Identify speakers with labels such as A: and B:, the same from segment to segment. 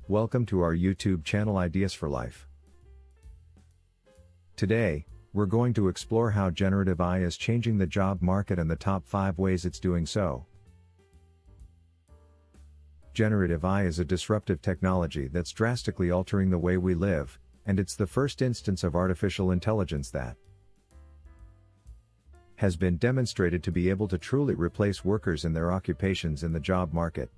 A: Welcome to our YouTube channel Ideas for Life. Today, we're going to explore how generative AI is changing the job market and the top 5 ways it's doing so. Generative AI is a disruptive technology that's drastically altering the way we live, and it's the first instance of artificial intelligence that has been demonstrated to be able to truly replace workers in their occupations in the job market.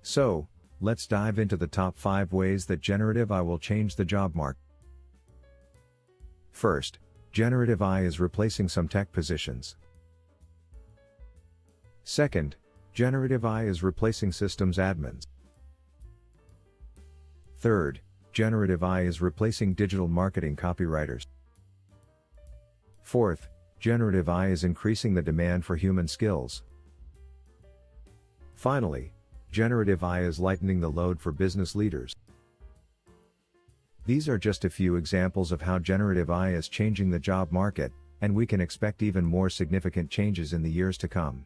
A: So, let's dive into the top 5 ways that generative AI will change the job market. First, generative AI is replacing some tech positions. Second, generative AI is replacing systems admins. Third, generative AI is replacing digital marketing copywriters. Fourth, generative AI is increasing the demand for human skills. Finally, generative AI is lightening the load for business leaders. These are just a few examples of how generative AI is changing the job market, and we can expect even more significant changes in the years to come.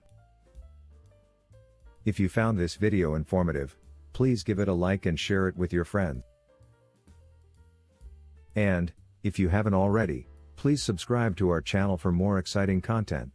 A: If you found this video informative, please give it a like and share it with your friends. And, if you haven't already, please subscribe to our channel for more exciting content.